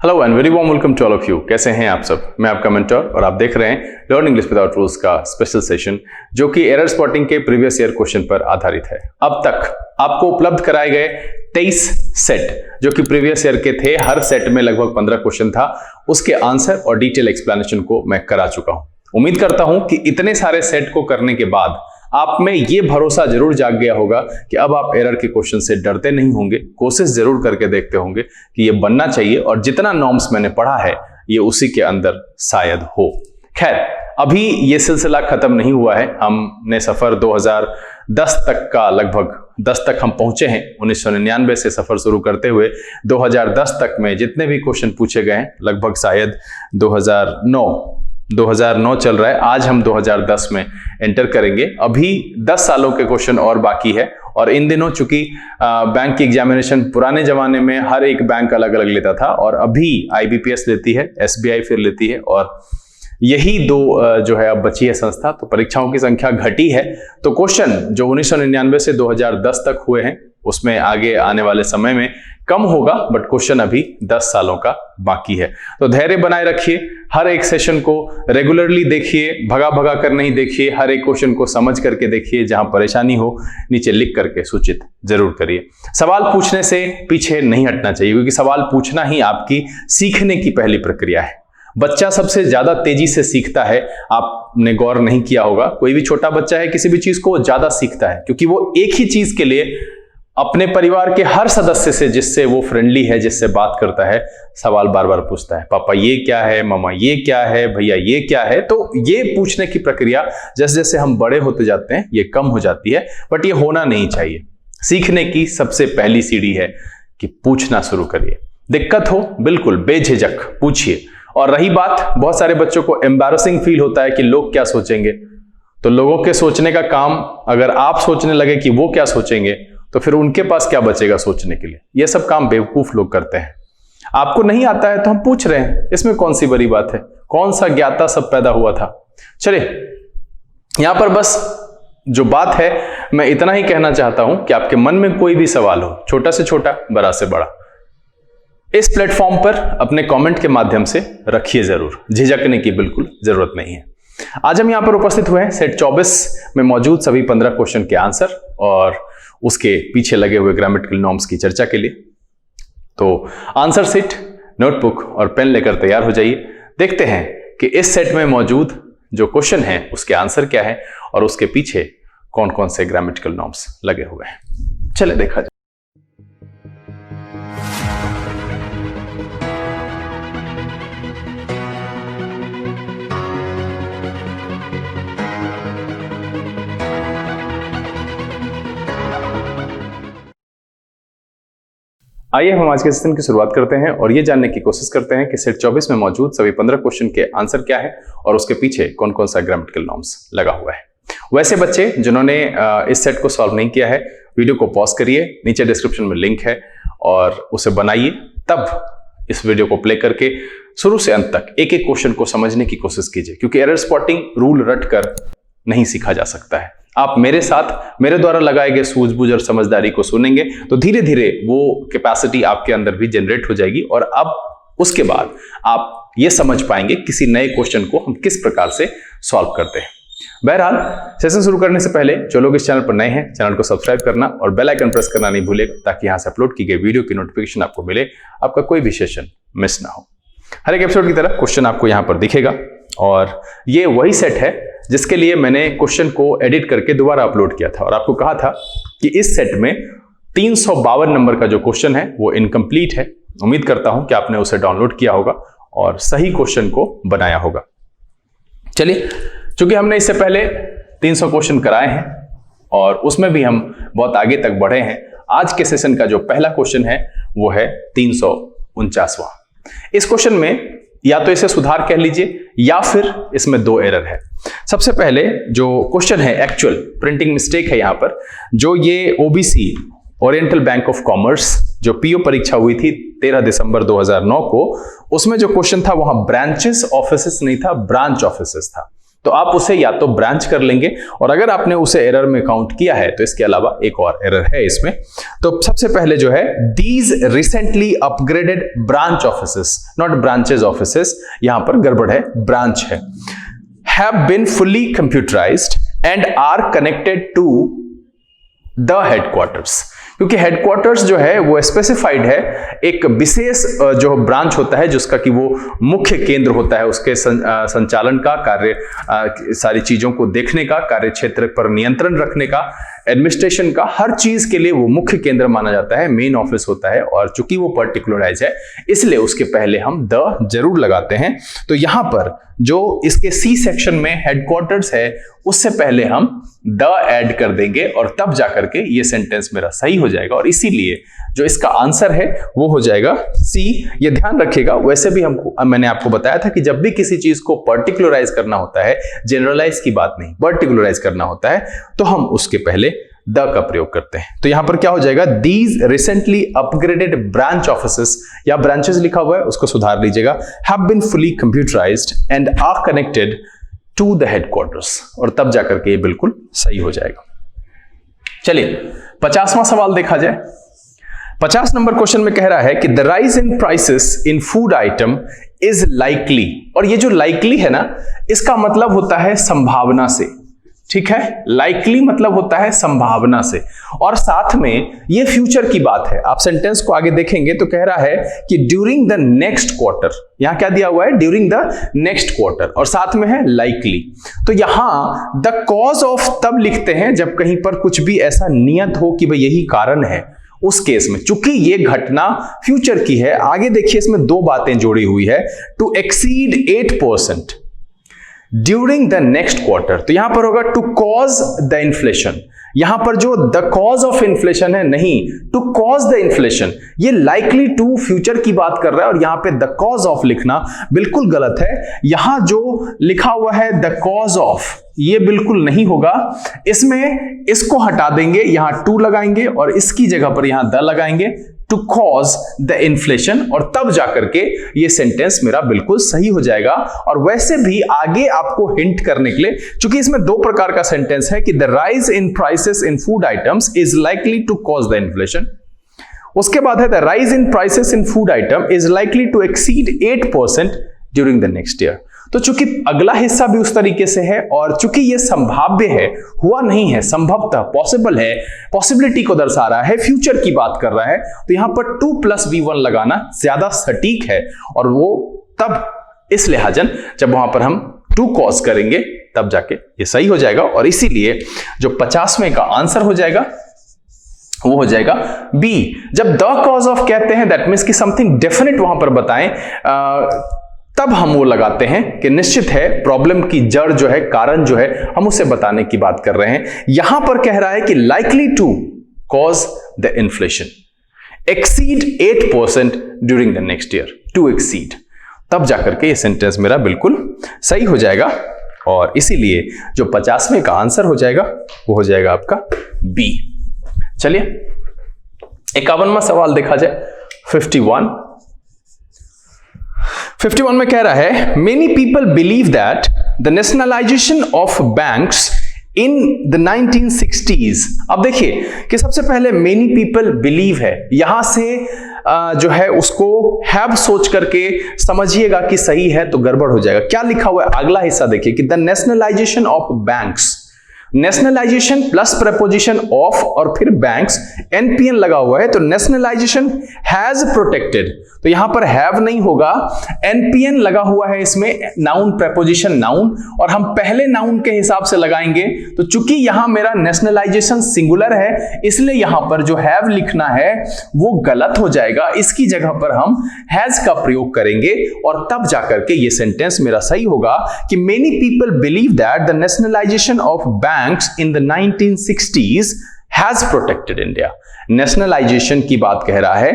Hello and very warm welcome to all of you. कैसे हैं आप सब? मैं आपका मेंटर और आप देख रहे हैं लर्न इंग्लिश विदाउट रूल्स का स्पेशल सेशन जो कि एरर स्पॉटिंग के प्रीवियस ईयर क्वेश्चन पर आधारित है। अब तक आपको उपलब्ध कराए गए 23 सेट जो कि प्रीवियस ईयर के थे, हर सेट में लगभग 15 क्वेश्चन था, उसके आंसर और डिटेल एक्सप्लेनेशन को मैं करा चुका हूं। उम्मीद करता हूं कि इतने सारे सेट को करने के बाद आप में ये भरोसा जरूर जाग गया होगा कि अब आप एरर के क्वेश्चन से डरते नहीं होंगे, कोशिश जरूर करके देखते होंगे कि ये बनना चाहिए और जितना नॉर्म्स मैंने पढ़ा है ये उसी के अंदर शायद हो। खैर, अभी ये सिलसिला खत्म नहीं हुआ है। हमने सफर 2010 तक का लगभग 10 तक हम पहुंचे हैं। 1999 से सफर शुरू करते हुए 2010 तक में जितने भी क्वेश्चन पूछे गए हैं, लगभग शायद 2009 चल रहा है, आज हम 2010 में एंटर करेंगे। अभी 10 सालों के क्वेश्चन और बाकी है और इन दिनों चूंकि बैंक की एग्जामिनेशन पुराने जमाने में हर एक बैंक अलग अलग लेता था और अभी आईबीपीएस लेती है, एसबीआई फिर लेती है और यही दो जो है अब बची है संस्था, तो परीक्षाओं की संख्या घटी है। तो क्वेश्चन जो 1999 से 2010 तक हुए हैं उसमें आगे आने वाले समय में कम होगा, बट क्वेश्चन अभी 10 सालों का बाकी है। तो धैर्य बनाए रखिए, हर एक सेशन को रेगुलरली देखिए, भगा भगा कर नहीं देखिए, हर एक क्वेश्चन को समझ करके देखिए। जहां परेशानी हो नीचे लिख करके सूचित जरूर करिए। सवाल पूछने से पीछे नहीं हटना चाहिए क्योंकि सवाल पूछना ही आपकी सीखने की पहली प्रक्रिया है। बच्चा सबसे ज्यादा तेजी से सीखता है, आपने गौर नहीं किया होगा। कोई भी छोटा बच्चा है किसी भी चीज को ज्यादा सीखता है क्योंकि वो एक ही चीज के लिए अपने परिवार के हर सदस्य से जिससे वो फ्रेंडली है, जिससे बात करता है, सवाल बार बार पूछता है। पापा ये क्या है, मामा ये क्या है, भैया ये क्या है। तो ये पूछने की प्रक्रिया जैसे जैसे हम बड़े होते जाते हैं ये कम हो जाती है, बट ये होना नहीं चाहिए। सीखने की सबसे पहली सीढ़ी है कि पूछना शुरू करिए। दिक्कत हो बिल्कुल बेझिझक पूछिए। और रही बात, बहुत सारे बच्चों को एम्बैरसिंग फील होता है कि लोग क्या सोचेंगे। तो लोगों के सोचने का काम अगर आप सोचने लगे कि वो क्या सोचेंगे तो फिर उनके पास क्या बचेगा सोचने के लिए। ये सब काम बेवकूफ लोग करते हैं। आपको नहीं आता है तो हम पूछ रहे हैं, इसमें कौन सी बड़ी बात है? कौन सा ज्ञाता सब पैदा हुआ था? चलिए, यहां पर बस जो बात है मैं इतना ही कहना चाहता हूं कि आपके मन में कोई भी सवाल हो, छोटा से छोटा, बड़ा से बड़ा, इस प्लेटफॉर्म पर अपने कमेंट के माध्यम से रखिए जरूर। झिझकने की बिल्कुल जरूरत नहीं है। आज हम यहां पर उपस्थित हुए हैं सेट 24 में मौजूद सभी 15 क्वेश्चन के आंसर और उसके पीछे लगे हुए ग्रामेटिकल नॉर्म्स की चर्चा के लिए। तो आंसर शीट, नोटबुक और पेन लेकर तैयार हो जाइए। देखते हैं कि इस सेट में मौजूद जो क्वेश्चन है उसके आंसर क्या है और उसके पीछे कौन कौन से ग्रामेटिकल नॉर्म्स लगे हुए हैं। चले देखा जाए। आइए हम आज के सेशन की शुरुआत करते हैं और ये जानने की कोशिश करते हैं कि सेट 24 में मौजूद सभी 15 क्वेश्चन के आंसर क्या है और उसके पीछे कौन कौन सा ग्रामेटिकल नॉर्म्स लगा हुआ है। वैसे बच्चे जिन्होंने इस सेट को सॉल्व नहीं किया है, वीडियो को पॉज करिए, नीचे डिस्क्रिप्शन में लिंक है और उसे बनाइए, तब इस वीडियो को प्ले करके शुरू से अंत तक एक एक क्वेश्चन को समझने की कोशिश कीजिए क्योंकि एरर स्पॉटिंग रूल रट कर नहीं सीखा जा सकता है। आप मेरे साथ मेरे द्वारा लगाए गए सूझबूझ और समझदारी को सुनेंगे तो धीरे धीरे वो कैपेसिटी आपके अंदर भी जनरेट हो जाएगी और अब उसके बाद आप ये समझ पाएंगे किसी नए क्वेश्चन को हम किस प्रकार से सॉल्व करते हैं। बहरहाल, सेशन शुरू करने से पहले जो लोग इस चैनल पर नए हैं, चैनल को सब्सक्राइब करना और बेल आइकन प्रेस करना नहीं भूलेगा ताकि यहां से अपलोड की गई वीडियो की नोटिफिकेशन आपको मिले, आपका कोई भी सेशन मिस ना हो। हर एक एपिसोड की तरह क्वेश्चन आपको यहां पर दिखेगा और ये वही सेट है जिसके लिए मैंने क्वेश्चन को एडिट करके दोबारा अपलोड किया था और आपको कहा था कि इस सेट में 352 नंबर का जो क्वेश्चन है वो इनकम्प्लीट है। उम्मीद करता हूं कि आपने उसे डाउनलोड किया होगा और सही क्वेश्चन को बनाया होगा। चलिए, चूंकि हमने इससे पहले 300 क्वेश्चन कराए हैं और उसमें भी हम बहुत आगे तक बढ़े हैं, आज के सेशन का जो पहला क्वेश्चन है वो है 349वां। इस क्वेश्चन में या तो इसे सुधार कह लीजिए या फिर इसमें 2 एरर है। सबसे पहले जो क्वेश्चन है, एक्चुअल प्रिंटिंग मिस्टेक है यहां पर, जो ये OBC oriental bank of commerce जो पीओ परीक्षा हुई थी 13 दिसंबर 2009 को, उसमें जो क्वेश्चन था वहां ब्रांचेस ऑफिसेस नहीं था, ब्रांच ऑफिसेस था। तो आप उसे या तो ब्रांच कर लेंगे, और अगर आपने उसे एरर में काउंट किया है तो इसके अलावा एक और एरर है इसमें। तो सबसे पहले जो है, these recently upgraded branch offices, not branches offices, यहां पर गड़बड़ है, ब्रांच है, have been fully computerized and are connected to the headquarters. क्योंकि हेडक्वार्टर्स जो है वो स्पेसिफाइड है, एक विशेष जो ब्रांच होता है जिसका कि वो मुख्य केंद्र होता है, उसके संचालन का कार्य, सारी चीजों को देखने का, कार्य क्षेत्र पर नियंत्रण रखने का, एडमिनिस्ट्रेशन का, हर चीज के लिए वो मुख्य केंद्र माना जाता है, मेन ऑफिस होता है। और चूंकि वो पर्टिकुलराइज है इसलिए उसके पहले हम द जरूर लगाते हैं। तो यहां पर जो इसके सी सेक्शन में हेडक्वार्टर्स है उससे पहले हम द ऐड कर देंगे और तब जाकर के ये सेंटेंस मेरा सही हो जाएगा। और इसीलिए जो इसका आंसर है वो हो जाएगा सी। ये ध्यान रखिएगा, वैसे भी मैंने आपको बताया था कि जब भी किसी चीज को पर्टिकुलराइज करना होता है, जनरलाइज की बात नहीं, पर्टिकुलराइज करना होता है, तो हम उसके पहले द का प्रयोग करते हैं। तो यहां पर क्या हो जाएगा, these recently upgraded branch offices, या ब्रांचेस लिखा हुआ है उसको सुधार लीजिएगा, have been fully computerized and are connected to the headquarters, और तब जाकर के ये बिल्कुल सही हो जाएगा। चलिए 50वां सवाल देखा जाए। 50 नंबर क्वेश्चन में कह रहा है कि the rise in prices in food item is likely, और ये जो लाइकली है ना, इसका मतलब होता है संभावना से, ठीक है, लाइकली मतलब होता है संभावना से, और साथ में ये फ्यूचर की बात है। आप सेंटेंस को आगे देखेंगे तो कह रहा है कि ड्यूरिंग द नेक्स्ट क्वार्टर, यहां क्या दिया हुआ है, ड्यूरिंग द नेक्स्ट क्वार्टर, और साथ में है लाइकली। तो यहां द कॉज ऑफ तब लिखते हैं जब कहीं पर कुछ भी ऐसा नियत हो कि भाई यही कारण है। उस केस में चूंकि ये घटना फ्यूचर की है, आगे देखिए इसमें दो बातें जोड़ी हुई है, to exceed 8% during the next quarter, तो यहां पर होगा टू कॉज द इन्फ्लेशन। यहां पर जो द कॉज ऑफ इन्फ्लेशन है, नहीं, टू कॉज द इन्फ्लेशन, ये लाइकली टू फ्यूचर की बात कर रहा है, और यहां पे द कॉज ऑफ लिखना बिल्कुल गलत है। यहां जो लिखा हुआ है द कॉज ऑफ, ये बिल्कुल नहीं होगा, इसमें इसको हटा देंगे, यहां टू लगाएंगे और इसकी जगह पर यहां द लगाएंगे, टू कॉज द इन्फ्लेशन, और तब जाकर के ये सेंटेंस मेरा बिल्कुल सही हो जाएगा। और वैसे भी आगे आपको हिंट करने के लिए, चूंकि इसमें दो प्रकार का सेंटेंस है कि the rise in prices in food items is likely to cause the inflation, उसके बाद है the rise in prices in food item is likely to exceed 8% during the next year. तो चूंकि अगला हिस्सा भी उस तरीके से है, और चूंकि ये संभाव्य है, हुआ नहीं है, संभवतः पॉसिबल है, पॉसिबिलिटी को दर्शा रहा है, फ्यूचर की बात कर रहा है, तो यहां पर 2 + V1 लगाना ज्यादा सटीक है। और वो तब इस लिहाजन जब वहां पर हम टू कॉज करेंगे तब जाके ये सही हो जाएगा। और इसीलिए जो 50वें का आंसर हो जाएगा वो हो जाएगा बी। जब द कॉज ऑफ कहते हैं दैट मीन्स कि समथिंग डेफिनेट वहां पर बताएं, तब हम वो लगाते हैं कि निश्चित है प्रॉब्लम की जड़ जो है, कारण जो है, हम उसे बताने की बात कर रहे हैं। यहां पर कह रहा है कि likely to cause the inflation, exceed 8% during the next year, to exceed, तब जाकर के ये सेंटेंस मेरा बिल्कुल सही हो जाएगा। और इसीलिए जो 50वें का आंसर हो जाएगा वो हो जाएगा आपका बी। चलिए 51वां सवाल देखा जाए। 51 में कह रहा है many people believe that the nationalisation of banks in the 1960s। अब देखिए कि सबसे पहले मेनी पीपल बिलीव है, यहां से जो है उसको हैव सोच करके समझिएगा कि सही है तो गड़बड़ हो जाएगा। क्या लिखा हुआ है अगला हिस्सा देखिए कि the nationalisation of banks, nationalisation plus preposition of और फिर बैंक्स, एनपीएन लगा हुआ है, तो नेशनलाइजेशन हैज प्रोटेक्टेड, तो यहां पर हैव नहीं होगा, एनपीएन लगा हुआ है इसमें, नाउन प्रपोजिशन नाउन, और हम पहले नाउन के हिसाब से लगाएंगे। तो चूंकि यहां मेरा नेशनलाइजेशन सिंगुलर है इसलिए यहां पर जो हैव लिखना है वो गलत हो जाएगा, इसकी जगह पर हम हैज का प्रयोग करेंगे और तब जाकर के ये सेंटेंस मेरा सही होगा कि many people believe that the nationalisation of banks in the 1960s has protected India. Nationalisation की बात कह रहा है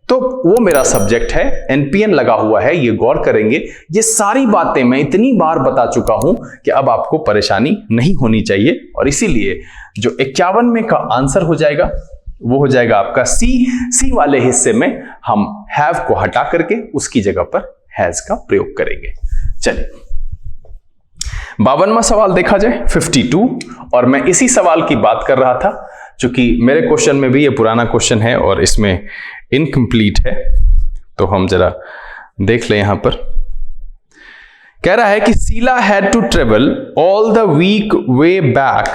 तो वो मेरा सब्जेक्ट है, एनपीएन लगा हुआ है, ये गौर करेंगे। ये सारी बातें मैं इतनी बार बता चुका हूं कि अब आपको परेशानी नहीं होनी चाहिए, और इसीलिए जो 51 में का आंसर हो जाएगा वो हो जाएगा आपका सी वाले हिस्से में हम हैव को हटा करके उसकी जगह पर हैज का प्रयोग करेंगे। चलिए 52वां सवाल देखा जाए 52, और मैं इसी सवाल की बात कर रहा था क्योंकि मेरे क्वेश्चन में भी ये पुराना क्वेश्चन है और इसमें इनकम्प्लीट है, तो हम जरा देख लें। यहां पर कह रहा है कि Sheela had to travel all the week way back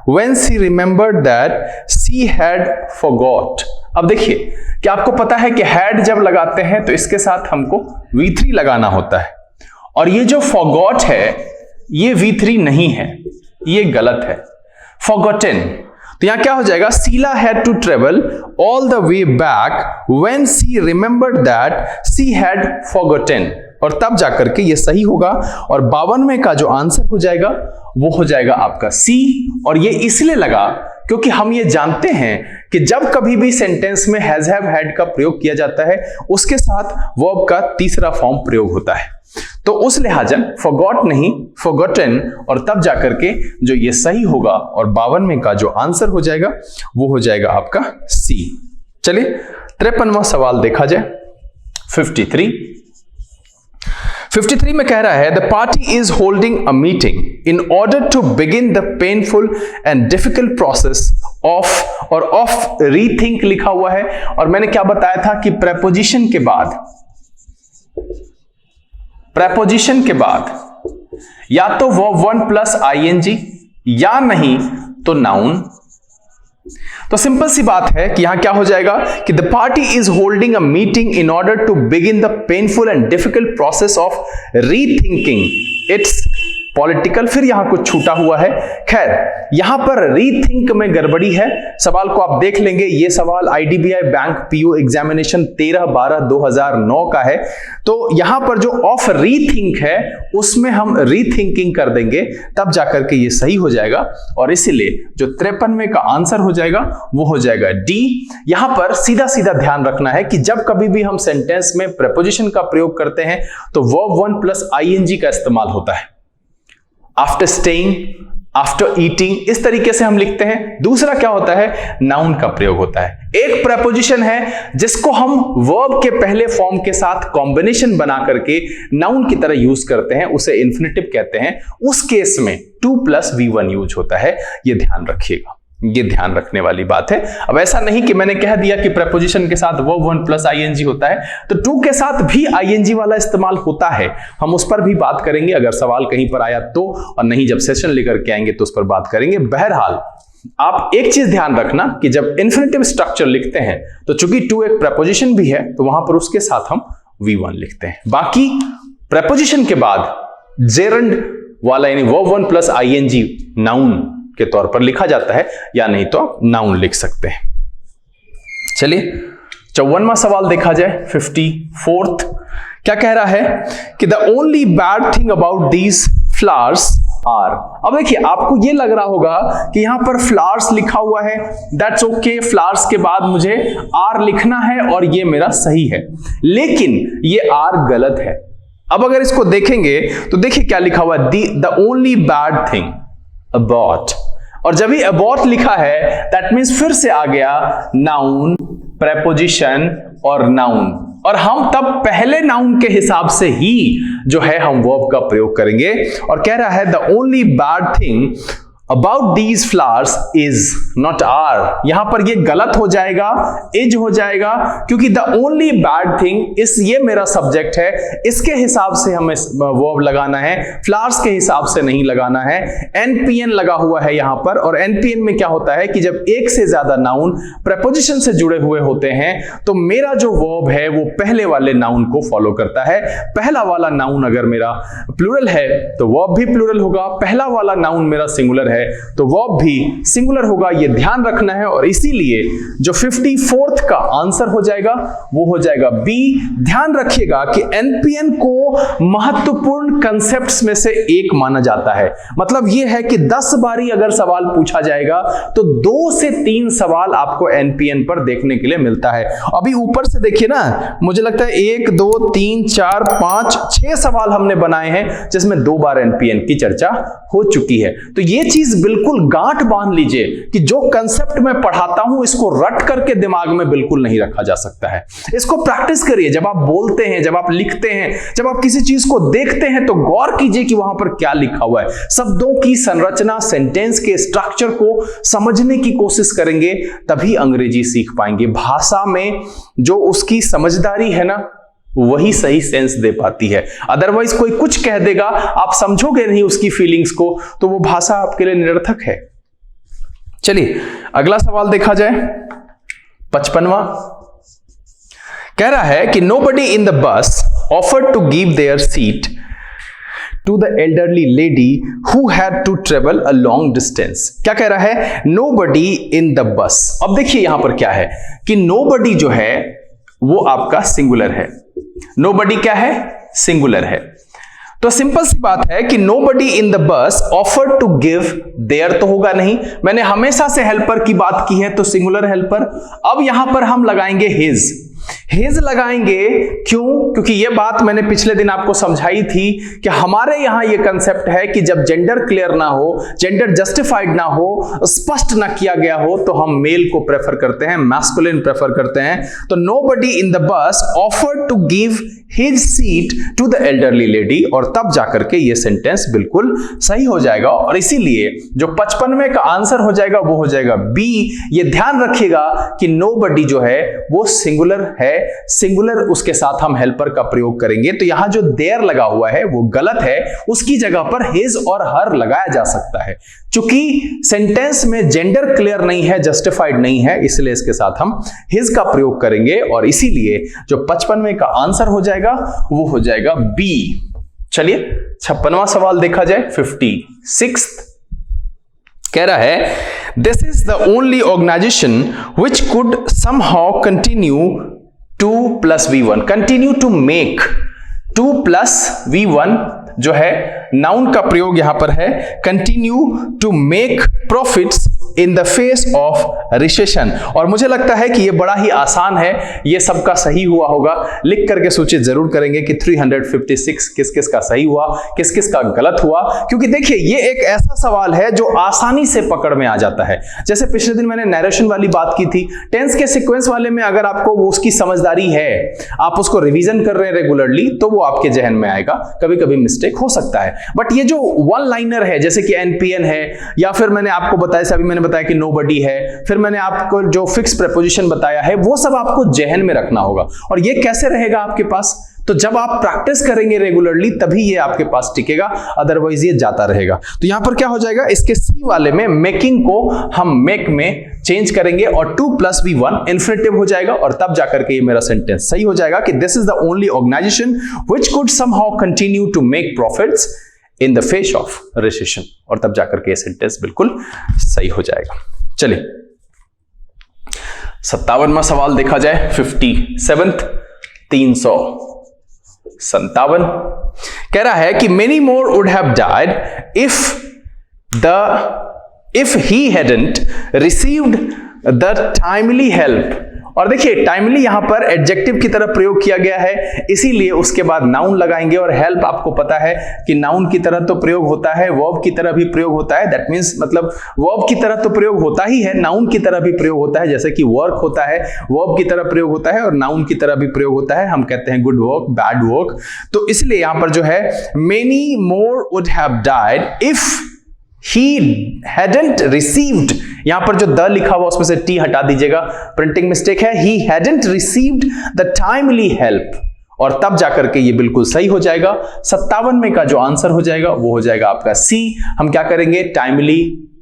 when she remembered that she had forgot. अब देखिए कि आपको पता है कि हैड जब लगाते हैं तो इसके साथ हमको V3 लगाना होता है, और ये जो फॉरगॉट है ये V3 नहीं है, ये गलत है, फॉरगॉटन। तो यहां क्या हो जाएगा, Sheela had to travel all the way back when she remembered that she had forgotten, और तब जाकर के ये सही होगा। और 52वें का जो आंसर हो जाएगा वो हो जाएगा आपका सी। और ये इसलिए लगा क्योंकि हम ये जानते हैं कि जब कभी भी सेंटेंस में हैज हैव हैड का प्रयोग किया जाता है उसके साथ वर्ब का तीसरा फॉर्म प्रयोग होता है, तो उस लिहाजन फॉरगॉट नहीं फॉरगॉटन, और तब जाकर के जो ये सही होगा। और 52वें का जो आंसर हो जाएगा वो हो जाएगा आपका सी। चलिए 53वां सवाल देखा जाए 53 में कह रहा है the party is holding a meeting in order to begin the painful and difficult process of rethink लिखा हुआ है। और मैंने क्या बताया था कि प्रेपोजिशन के बाद या तो वर्ब 1 प्लस ING या नहीं तो नाउन। तो सिंपल सी बात है कि यहां क्या हो जाएगा कि the party is holding a meeting in order to begin the painful and difficult process of rethinking its political, फिर यहां कुछ छूटा हुआ है। खैर यहां पर रीथिंक में गड़बड़ी है, सवाल को आप देख लेंगे। यह सवाल IDBI बैंक PO एग्जामिनेशन 13/12/2009 का है, तो यहां पर जो ऑफ रीथिंक है उसमें हम रीथिंकिंग कर देंगे, तब जाकर के ये सही हो जाएगा। और इसीलिए जो 53वें का आंसर हो जाएगा वो हो जाएगा डी। यहां पर सीधा सीधा ध्यान रखना है कि जब कभी भी हम सेंटेंस में प्रेपोजिशन का प्रयोग करते हैं तो वर्ब 1 प्लस ING का इस्तेमाल होता है। आफ्टर स्टेइंग, आफ्टर ईटिंग, इस तरीके से हम लिखते हैं। दूसरा क्या होता है, नाउन का प्रयोग होता है। एक प्रेपोजिशन है जिसको हम वर्ब के पहले फॉर्म के साथ कॉम्बिनेशन बना करके नाउन की तरह यूज करते हैं, उसे इन्फिनेटिव कहते हैं। उस केस में 2 प्लस V1 यूज होता है, ये ध्यान रखिएगा, ये ध्यान रखने वाली बात है। अब ऐसा नहीं कि मैंने कह दिया कि प्रेपोजिशन के साथ वर्ब 1 प्लस ING होता है, तो 2 के साथ भी ING वाला इस्तेमाल होता है। हम उस पर भी बात करेंगे अगर सवाल कहीं पर आया तो, और नहीं जब सेशन लेकर के आएंगे तो उस पर बात करेंगे। बहरहाल आप एक चीज ध्यान रखना कि जब इन्फिनेटिव स्ट्रक्चर लिखते हैं तो चूंकि 2 एक प्रेपोजिशन भी है तो वहां पर उसके साथ हम V1 लिखते हैं। बाकी प्रेपोजिशन के बाद जेरंड वाला यानी वर्ब 1 प्लस ING नाउन के तौर पर लिखा जाता है, या नहीं तो आप नाउन लिख सकते हैं। चलिए 54वां सवाल देखा जाए 54th। क्या कह रहा है कि the only bad thing about these flowers are. अब देखिए आपको ये लग रहा होगा कि यहां पर फ्लावर्स लिखा हुआ है, दैट्स ओके, फ्लावर्स के बाद मुझे आर लिखना है और ये मेरा सही है, लेकिन ये आर गलत है। अब अगर इसको देखेंगे तो देखिए क्या लिखा हुआ है, the only bad thing about, और जब भी अबाउट लिखा है दैट मींस फिर से आ गया नाउन, प्रेपोजिशन और नाउन, और हम तब पहले नाउन के हिसाब से ही जो है हम वर्ब का प्रयोग करेंगे। और कह रहा है the only bad thing about these flowers is not are. यहां पर ये गलत हो जाएगा, इज हो जाएगा, क्योंकि द ओनली बैड थिंग इस ये मेरा सब्जेक्ट है, इसके हिसाब से हमें वर्ब लगाना है, फ्लावर्स के हिसाब से नहीं लगाना है। NPN लगा हुआ है यहां पर, और NPN में क्या होता है कि जब एक से ज्यादा नाउन प्रेपोजिशन से जुड़े हुए होते हैं तो मेरा जो वर्ब है वो पहले वाले नाउन को फॉलो करता है। पहला वाला नाउन अगर मेरा प्लूरल है तो वर्ब भी प्लूरल होगा, पहला वाला नाउन मेरा सिंगुलर है तो वर्ब भी सिंगुलर होगा, ये ध्यान रखना है। और इसीलिए जो 54th का आंसर हो जाएगा वो हो जाएगा बी। ध्यान रखिएगा कि NPN को महत्वपूर्ण कंसेप्ट्स में से एक माना जाता है। मतलब ये है कि 10 बारी अगर सवाल पूछा जाएगा तो 2 से 3 सवाल आपको NPN पर देखने के लिए मिलता है। अभी ऊपर से देखिए ना, मुझे लगता है 1 2 3 4 5 6 सवाल हमने बनाए हैं जिसमें 2 बार NPN की चर्चा हो चुकी है। तो ये चीज चीज बिल्कुल गांठ बांध लीजिए कि जो कंसेप्ट मैं पढ़ाता हूं इसको रट करके दिमाग में बिल्कुल नहीं रखा जा सकता है। इसको प्रैक्टिस करिए। जब आप बोलते हैं, जब आप लिखते हैं, जब आप किसी चीज को देखते हैं तो गौर कीजिए कि वहां पर क्या लिखा हुआ है। शब्दों की संरचना, सेंटेंस के स्ट्रक्चर को समझने की कोशिश करेंगे, तभी अंग्रेजी सीख पाएंगे। भाषा में जो उसकी समझदारी है ना, वही सही सेंस दे पाती है। अदरवाइज कोई कुछ कह देगा, आप समझोगे नहीं उसकी फीलिंग्स को, तो वो भाषा आपके लिए निरर्थक है। चलिए अगला सवाल देखा जाए, 55वां। कह रहा है कि nobody in the bus offered to give their seat to the elderly lady who had to travel a long distance. क्या कह रहा है? नोबडी इन द बस। अब देखिए यहां पर क्या है कि नोबडी जो है वो आपका सिंगुलर है। नोबडी क्या है? सिंगुलर है। तो सिंपल सी बात है कि nobody in the bus offered to give their तो होगा नहीं, मैंने हमेशा से हेल्पर की बात की है तो सिंगुलर हेल्पर। अब यहां पर हम लगाएंगे हिज। हिज लगाएंगे क्यों? क्योंकि यह बात मैंने पिछले दिन आपको समझाई थी कि हमारे यहां यह कंसेप्ट है कि जब जेंडर क्लियर ना हो, जेंडर जस्टिफाइड ना हो, स्पष्ट ना किया गया हो, तो हम मेल को प्रेफर करते हैं, मैस्कुलिन प्रेफर करते हैं। तो nobody in the bus offered to give his seat to the elderly lady, और तब जाकर के ये सेंटेंस बिल्कुल सही हो जाएगा। और इसीलिए जो 55वें का आंसर हो जाएगा वो हो जाएगा बी। ये ध्यान रखिएगा कि नोबडी जो है वो सिंगुलर है, सिंगुलर उसके साथ हम हेल्पर का प्रयोग करेंगे। तो यहां जो देयर लगा हुआ है वो गलत है, उसकी जगह पर हिज और हर लगाया जा सकता है। चूंकि सेंटेंस में जेंडर क्लियर नहीं है, जस्टिफाइड नहीं है, इसलिए इसके साथ हम हिज का प्रयोग करेंगे, और इसीलिए जो 55वें का आंसर हो जाएगा वो हो जाएगा बी। चलिए 56वां सवाल देखा जाए, 56th। कह रहा है this is the only organization which could somehow continue 2 + V1, continue to make 2 + V1 जो है नाउन का प्रयोग यहां पर है, continue to make profits in the face of recession. और मुझे लगता है कि यह बड़ा ही आसान है, यह सबका सही हुआ होगा। लिख करके सूचित जरूर करेंगे कि 356 किस किस का सही हुआ, किस किस का गलत हुआ। क्योंकि देखिए ये एक ऐसा सवाल है जो आसानी से पकड़ में आ जाता है। जैसे पिछले दिन मैंने नरेशन वाली बात की थी, टेंस के सीक्वेंस वाले में अगर आपको वो उसकी समझदारी है, आप उसको रिवीजन कर रहे हैं रेगुलरली, तो वो आपके जहन में आएगा। कभी कभी मिस्टेक हो सकता है, बट ये जो वन लाइनर है जैसे कि एनपीएन है, या फिर मैंने आपको बताया, अभी मैंने बताया कि नोबडी है, फिर मैंने आपको जो फिक्स प्रीपोजिशन बताया है, वो सब आपको जहन में रखना होगा। और ये कैसे रहेगा आपके पास? तो जब आप प्रैक्टिस करेंगे रेगुलरली तभी ये आपके पास टिकेगा, अदरवाइज ये जाता रहेगा। तो यहां पर क्या हो जाएगा, इसके सी वाले में मेकिंग को हम मेक में चेंज करेंगे और 2 + V1 इन्फिनिटिव हो जाएगा, और तब जाकर के ये मेरा सेंटेंस सही हो जाएगा कि this is the only organization which could somehow continue to make profits in the face of recession, और तब जाकर के ये सेंटेंस बिल्कुल सही हो जाएगा। चलिए 57वां सवाल देखा जाए, 57th, 357। कह रहा है कि many more would have died if he hadn't received the timely help. और देखिए टाइमली यहां पर एडजेक्टिव की तरह प्रयोग किया गया है, इसीलिए उसके बाद नाउन लगाएंगे। और हेल्प आपको पता है कि नाउन की तरह तो प्रयोग होता है, वर्ब की तरह भी प्रयोग होता है। दैट मींस मतलब वर्ब की तरह तो प्रयोग होता ही है, नाउन की तरह भी प्रयोग होता है। जैसे कि वर्क होता है, वर्ब की तरह प्रयोग होता है, और नाउन की तरह भी प्रयोग होता है। हम कहते हैं गुड वर्क, बैड वर्क। तो इसलिए यहां पर जो है many more would have died if he hadn't received, यहां पर जो द लिखा हुआ उसमें से टी हटा दीजिएगा, प्रिंटिंग मिस्टेक है। he hadn't received the timely help, और तब जाकर के ये बिल्कुल सही हो जाएगा। 57 का जो आंसर हो जाएगा वो हो जाएगा आपका सी। हम क्या करेंगे, टाइमली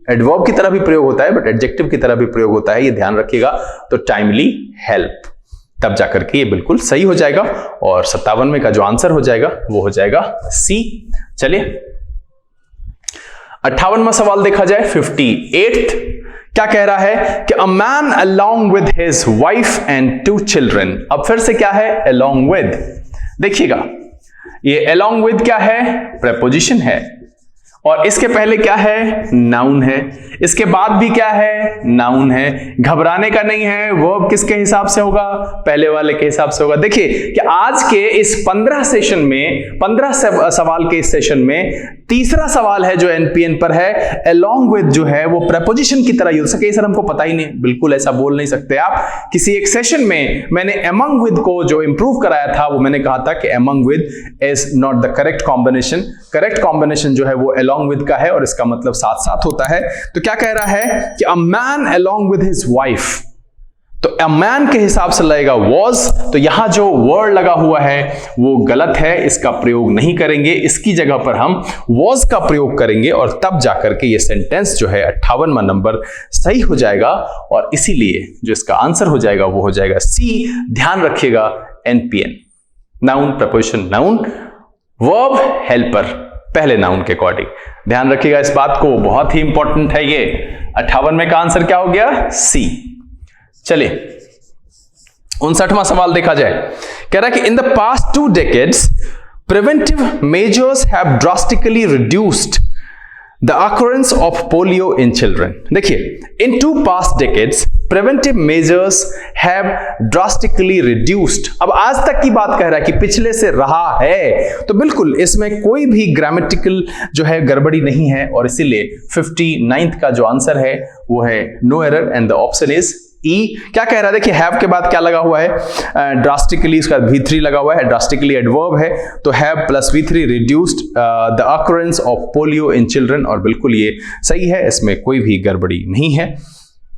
एडवर्ब की तरह भी प्रयोग होता है, बट एडजेक्टिव की तरह भी प्रयोग होता है, ये ध्यान रखिएगा। तो टाइमली हेल्प, तब जाकर के ये बिल्कुल सही हो जाएगा, और 57 का जो आंसर हो जाएगा वो हो जाएगा सी। चलिए 58वां सवाल देखा जाए, 58th। क्या कह रहा है कि a man along with his wife and 2 children. अब फिर से क्या है, अलोंग विद। देखिएगा ये अलोंग विद क्या है, प्रेपोजिशन है, और इसके पहले क्या है, नाउन है, इसके बाद भी क्या है, नाउन है। घबराने का नहीं है, वर्ब किसके हिसाब से होगा, पहले वाले के हिसाब से होगा। देखिए कि आज के इस 15 सेशन में, 15 सवाल के इस सेशन में तीसरा सवाल है जो एनपीएन पर है, along with जो है वो preposition की तरह यूज सके। सर हमको पता ही नहीं, बिल्कुल ऐसा बोल नहीं सकते आप। किसी एक सेशन में मैंने among with को जो इंप्रूव कराया था वो मैंने कहा था कि among with is not the correct combination। Correct combination जो है वो along with का है और इसका मतलब साथ साथ होता है। तो क्या कह रहा है कि a man along with his wife, तो a man के हिसाब से लगेगा was, तो यहां जो वर्ड लगा हुआ है वो गलत है, इसका प्रयोग नहीं करेंगे, इसकी जगह पर हम was का प्रयोग करेंगे और तब जाकर के ये सेंटेंस जो है 58वां नंबर सही हो जाएगा। और इसीलिए जो इसका आंसर हो जाएगा वो हो जाएगा सी। ध्यान रखिएगा NPN, noun preposition noun, verb helper पहले नाउन के अकॉर्डिंग। ध्यान रखिएगा इस बात को, बहुत ही इंपॉर्टेंट है ये। 58वें का आंसर क्या हो गया? सी। चलिए 59वां सवाल देखा जाए। कह रहा है कि in the past 2 decades preventive measures have drastically reduced the occurrence of polio in children। देखिए, in 2 past decades preventive measures have drastically reduced। अब आज तक की बात कह रहा है कि पिछले से रहा है, तो बिल्कुल इसमें कोई भी ग्रामेटिकल जो है गड़बड़ी नहीं है और इसीलिए 59th का जो आंसर है वो है no error and the option is E. क्या कह रहा है? देखिए, हैव के बाद क्या लगा हुआ है? ड्रास्टिकली, इसका V3 लगा हुआ है, ड्रास्टिकली एडवर्ब है, तो have plus V3 reduced the occurrence of polio in children, और बिल्कुल ये सही है, इसमें कोई भी गड़बड़ी नहीं है।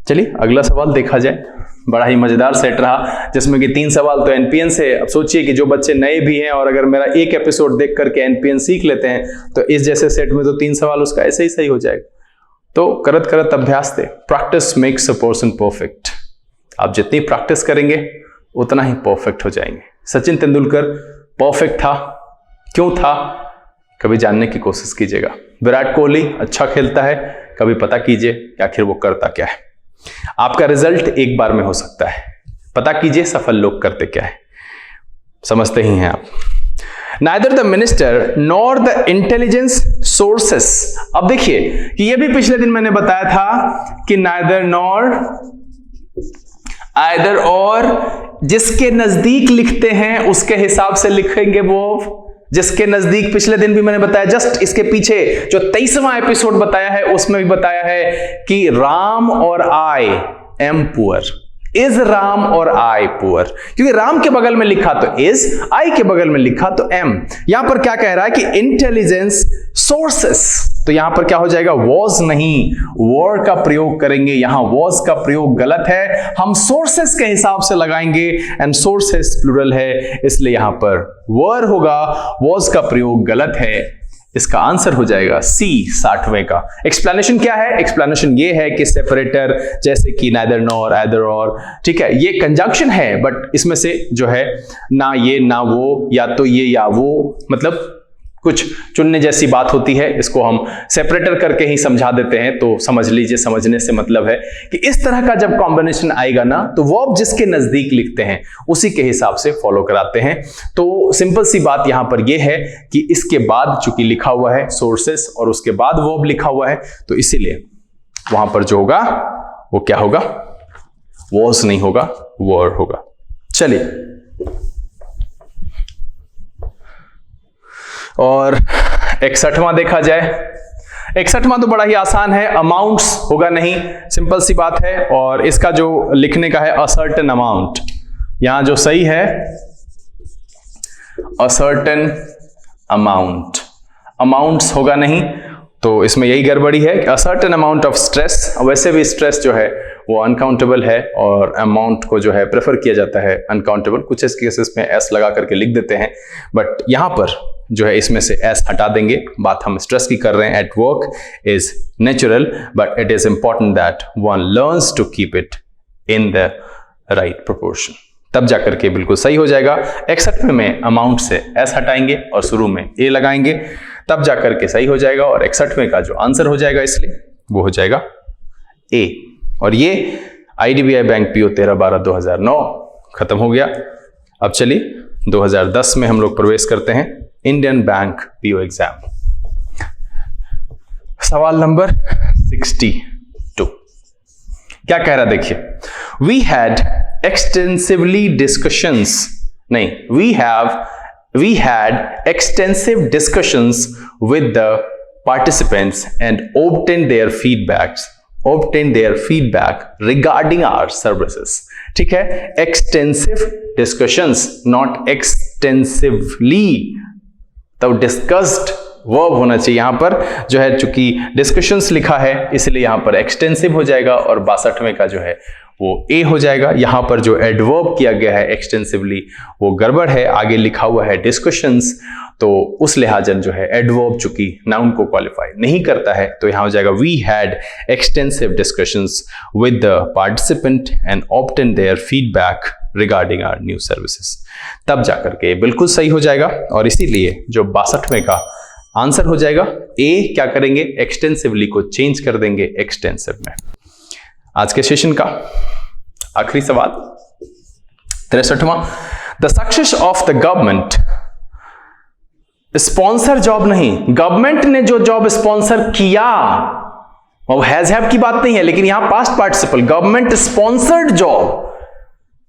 चलिए अगला सवाल देखा जाए। बड़ा ही मजेदार सेट रहा जिसमें कि 3 सवाल तो एनपीएन से। अब सोचिए कि जो बच्चे नए भी हैं और अगर मेरा एक एपिसोड देख करके एनपीएन सीख लेते हैं तो इस जैसे सेट में तो 3 सवाल उसका ऐसे ही सही हो जाएगा। तो करत करत अभ्यास दे, practice makes a person perfect. आप जितनी प्रैक्टिस करेंगे उतना ही परफेक्ट हो जाएंगे। सचिन तेंदुलकर परफेक्ट था, क्यों था? कभी जानने की कोशिश कीजिएगा। विराट कोहली अच्छा खेलता है, कभी पता कीजिए कि आखिर वो करता क्या है। आपका रिजल्ट एक बार में हो सकता है, पता कीजिए सफल लोग करते क्या है। समझते ही हैं आप। Neither the minister nor the intelligence sources। अब देखिए कि ये भी पिछले दिन मैंने बताया था कि neither nor, either और, जिसके नजदीक लिखते हैं उसके हिसाब से लिखेंगे वो। जिसके नजदीक पिछले दिन भी मैंने बताया, जस्ट इसके पीछे जो 23वां एपिसोड बताया है उसमें भी बताया है कि राम और I am poor. Is Ram और आई पुअर, क्योंकि राम के बगल में लिखा तो इज, आई के बगल में लिखा तो एम। यहां पर क्या कह रहा है कि इंटेलिजेंस सोर्सेस, तो यहां पर क्या हो जाएगा? वॉज नहीं, वर का प्रयोग करेंगे। यहां वॉज का प्रयोग गलत है, हम सोर्सेस के हिसाब से लगाएंगे एंड सोर्सेस प्लूरल है, इसलिए यहां पर वर होगा, वॉज का प्रयोग गलत है। इसका आंसर हो जाएगा सी 60वें का। एक्सप्लेनेशन क्या है? एक्सप्लेनेशन ये है कि सेपरेटर जैसे कि नाइदर नॉर, आइदर और, ठीक है, ये कंजंक्शन है, बट इसमें से जो है ना ये ना वो, या तो ये या वो, मतलब कुछ चुनने जैसी बात होती है, इसको हम सेपरेटर करके ही समझा देते हैं। तो समझ लीजिए, समझने से मतलब है कि इस तरह का जब कॉम्बिनेशन आएगा ना तो वर्ब जिसके नजदीक लिखते हैं उसी के हिसाब से फॉलो कराते हैं। तो सिंपल सी बात यहां पर यह है कि इसके बाद चूंकि लिखा हुआ है सोर्सेस और उसके बाद वर्ब लिखा हुआ है, तो इसीलिए वहां पर जो होगा वो क्या होगा? वॉज नहीं होगा, वर होगा। चलिए और 61वां देखा जाए। 61वां तो बड़ा ही आसान है, अमाउंट्स होगा नहीं, सिंपल सी बात है। और इसका जो लिखने का है अ सर्टेन अमाउंट, यहां जो सही है अ सर्टेन अमाउंट, अमाउंट्स होगा नहीं, तो इसमें यही गड़बड़ी है कि a certain amount of stress. वैसे भी स्ट्रेस जो है वो अनकाउंटेबल है और अमाउंट को जो है प्रेफर किया जाता है अनकाउंटेबल। कुछ इस केसेस में एस लगा करके लिख देते हैं, बट यहां पर जो है इसमें से एस हटा देंगे। बात हम स्ट्रेस की कर रहे हैं। At work is natural but it is important that one learns to keep it in the right proportion, तब जाकर के बिल्कुल सही हो जाएगा। 61 में अमाउंट से एस हटाएंगे और शुरू में ए लगाएंगे, तब जाकर के सही हो जाएगा। और 61 का जो आंसर हो जाएगा इसलिए वो हो जाएगा ए। और ये IDBI बैंक PO 13/12/2009 खत्म हो गया। अब चलिए 2010 में हम लोग प्रवेश करते हैं, इंडियन बैंक PO एग्जाम। सवाल नंबर 62 क्या कह रहा देखिए, वी हैड एक्सटेंसिवली डिस्कशंस, नहीं, we had extensive discussions with the participants and obtain their feedback regarding our services. ठीक है, extensive discussions, not extensively. तो discussed वर्ब होना चाहिए यहां पर, जो है चूंकि डिस्कशंस लिखा है इसलिए यहां पर एक्सटेंसिव हो जाएगा और 62वें का जो है वो ए हो जाएगा। यहां पर जो एडवर्ब किया गया है एक्सटेंसिवली वो गड़बड़ है, आगे लिखा हुआ है डिस्कशंस, तो उस लिहाजन जो है एडवर्ब चूंकि नाउन को क्वालिफाई नहीं करता है तो यहां हो जाएगा we had extensive discussions with the participant and obtain their feedback regarding our new services. तब जाकर के बिल्कुल सही हो जाएगा और इसीलिए जो 62वें का आंसर हो जाएगा ए, क्या करेंगे एक्सटेंसिवली को चेंज कर देंगे एक्सटेंसिव में। आज के सेशन का आखिरी सवाल 63वां, the success of the government sponsor job नहीं, गवर्नमेंट ने जो जॉब स्पॉन्सर किया, वो हैज हैव की बात नहीं है लेकिन यहां past participle, government sponsored job,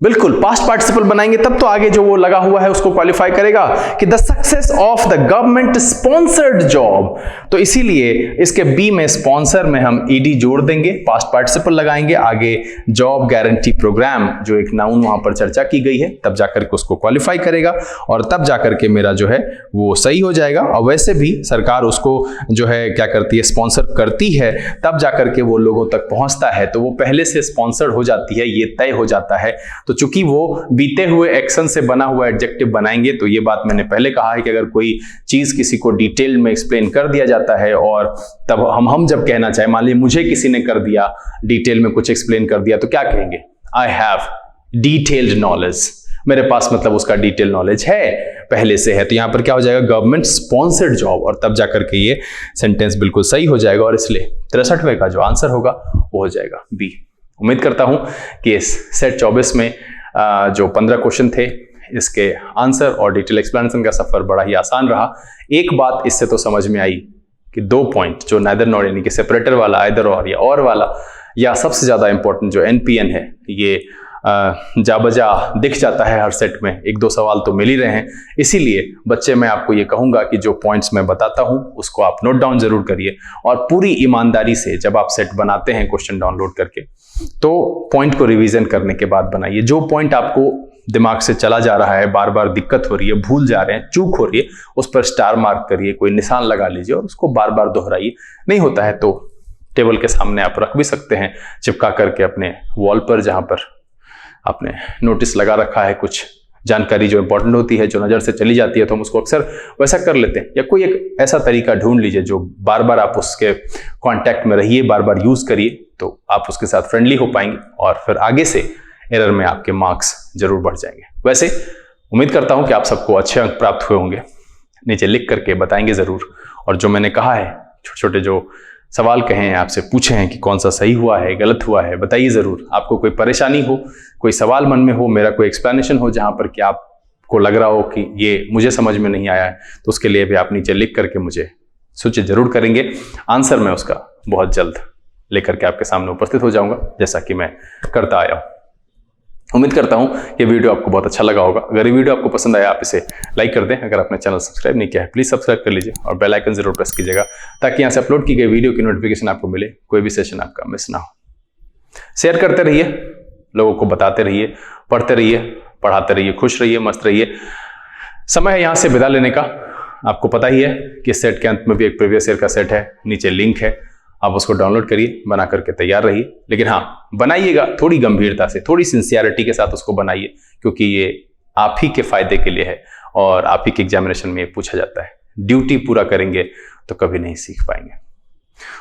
बिल्कुल पास्ट पार्टिसिपल बनाएंगे तब तो आगे जो वो लगा हुआ है उसको क्वालिफाई करेगा कि the success of the government sponsored job. तो इसीलिए इसके बी में स्पॉन्सर में हम ईडी जोड़ देंगे, पास्ट पार्टिसिपल लगाएंगे, आगे जॉब गारंटी प्रोग्राम जो एक नाउन वहां पर चर्चा की गई है तब जाकर के उसको क्वालिफाई करेगा और तब जाकर के मेरा जो है वो सही हो जाएगा। और वैसे भी सरकार उसको जो है क्या करती है, स्पॉन्सर करती है, तब जाकर के वो लोगों तक पहुंचता है तो वो पहले से स्पॉन्सर्ड हो जाती है, ये तय हो जाता है। तो चूंकि वो बीते हुए एक्शन से बना हुआ एडजेक्टिव बनाएंगे तो ये बात मैंने पहले कहा है कि अगर कोई चीज किसी को डिटेल में एक्सप्लेन कर दिया जाता है और तब हम जब कहना चाहे, मान लीजिए मुझे किसी ने कर दिया डिटेल में कुछ एक्सप्लेन कर दिया तो क्या कहेंगे, आई हैव डिटेल्ड नॉलेज, मेरे पास मतलब उसका डिटेल नॉलेज है, पहले से है। तो यहां पर क्या हो जाएगा, गवर्नमेंट स्पॉन्सर्ड जॉब, और तब जाकर के ये सेंटेंस बिल्कुल सही हो जाएगा और इसलिए 63वें का जो आंसर होगा वो हो जाएगा बी। उम्मीद करता हूं कि इस सेट 24 में जो 15 क्वेश्चन थे इसके आंसर और डिटेल एक्सप्लेनेशन का सफर बड़ा ही आसान रहा। एक बात इससे तो समझ में आई कि 2 पॉइंट जो नाइदर नॉर यानी कि सेपरेटर वाला, आइदर और या और वाला, या सबसे ज्यादा इंपॉर्टेंट जो एनपीएन है, ये जा बजा दिख जाता है हर सेट में, 1-2 सवाल तो मिल ही रहे हैं। इसीलिए बच्चे मैं आपको ये कहूंगा कि जो पॉइंट्स मैं बताता हूं उसको आप नोट डाउन जरूर करिए और पूरी ईमानदारी से जब आप सेट बनाते हैं क्वेश्चन डाउनलोड करके तो पॉइंट को रिवीजन करने के बाद बनाइए। जो पॉइंट आपको दिमाग से चला जा रहा है, बार बार दिक्कत हो रही है, भूल जा रहे हैं, चूक हो रही है, उस पर स्टार मार्क करिए, कोई निशान लगा लीजिए और उसको बार बार दोहराइए। नहीं होता है तो टेबल के सामने आप रख भी सकते हैं, चिपका करके अपने वॉल पर, जहां पर आपने नोटिस लगा रखा है, कुछ जानकारी जो इंपॉर्टेंट होती है, जो नजर से चली जाती है तो हम उसको अक्सर वैसा कर लेते हैं। या कोई एक ऐसा तरीका ढूंढ लीजिए जो बार बार आप उसके कांटेक्ट में रहिए, बार बार यूज करिए, तो आप उसके साथ फ्रेंडली हो पाएंगे और फिर आगे से एरर में आपके मार्क्स जरूर बढ़ जाएंगे। वैसे उम्मीद करता हूं कि आप सबको अच्छे अंक प्राप्त हुए होंगे, नीचे लिख करके बताएंगे जरूर। और जो मैंने कहा है, छोटे छोटे जो सवाल कहे हैं, आपसे पूछे हैं कि कौन सा सही हुआ है, गलत हुआ है, बताइए जरूर। आपको कोई परेशानी हो, कोई सवाल मन में हो, मेरा कोई एक्सप्लेनेशन हो जहां पर कि आपको लग रहा हो कि ये मुझे समझ में नहीं आया है, तो उसके लिए भी आप नीचे लिख करके मुझे सूचित जरूर करेंगे। आंसर मैं उसका बहुत जल्द लेकर के आपके सामने उपस्थित हो जाऊंगा, जैसा कि मैं करता आया हूं। उम्मीद करता हूं कि वीडियो आपको बहुत अच्छा लगा होगा। अगर ये वीडियो आपको पसंद आया आप इसे लाइक कर दें। अगर आपने चैनल सब्सक्राइब नहीं किया है प्लीज सब्सक्राइब कर लीजिए और बेल आइकन जरूर प्रेस कीजिएगा ताकि यहां से अपलोड की गई वीडियो की नोटिफिकेशन आपको मिले, कोई भी सेशन आपका मिस ना हो। शेयर करते रहिए, लोगों को बताते रहिए, पढ़ते रहिए, पढ़ाते रहिए, खुश रहिए, मस्त रहिए। समय है यहां से विदा लेने का। आपको पता ही है कि सेट के अंत में भी एक प्रीवियस ईयर का सेट है, नीचे लिंक है, आप उसको डाउनलोड करिए, बना करके तैयार रहिए। लेकिन हाँ, बनाइएगा थोड़ी गंभीरता से, थोड़ी सिंसियरिटी के साथ उसको बनाइए, क्योंकि ये आप ही के फायदे के लिए है और आप ही के एग्जामिनेशन में ये पूछा जाता है। ड्यूटी पूरा करेंगे तो कभी नहीं सीख पाएंगे।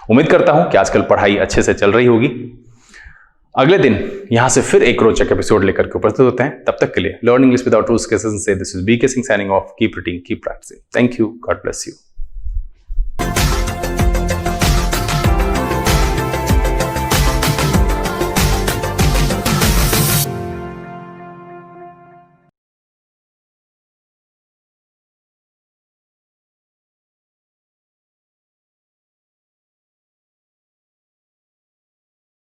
उम्मीद करता हूं कि आजकल पढ़ाई अच्छे से चल रही होगी। अगले दिन यहां से फिर एक रोचक एपिसोड लेकर के उपस्थित होते हैं। तब तक के लिए लर्न इंग्लिश विदाउट रूल्स के सेशन से this is BK Singh signing off. Keep reading, keep practising. Thank you, God bless you.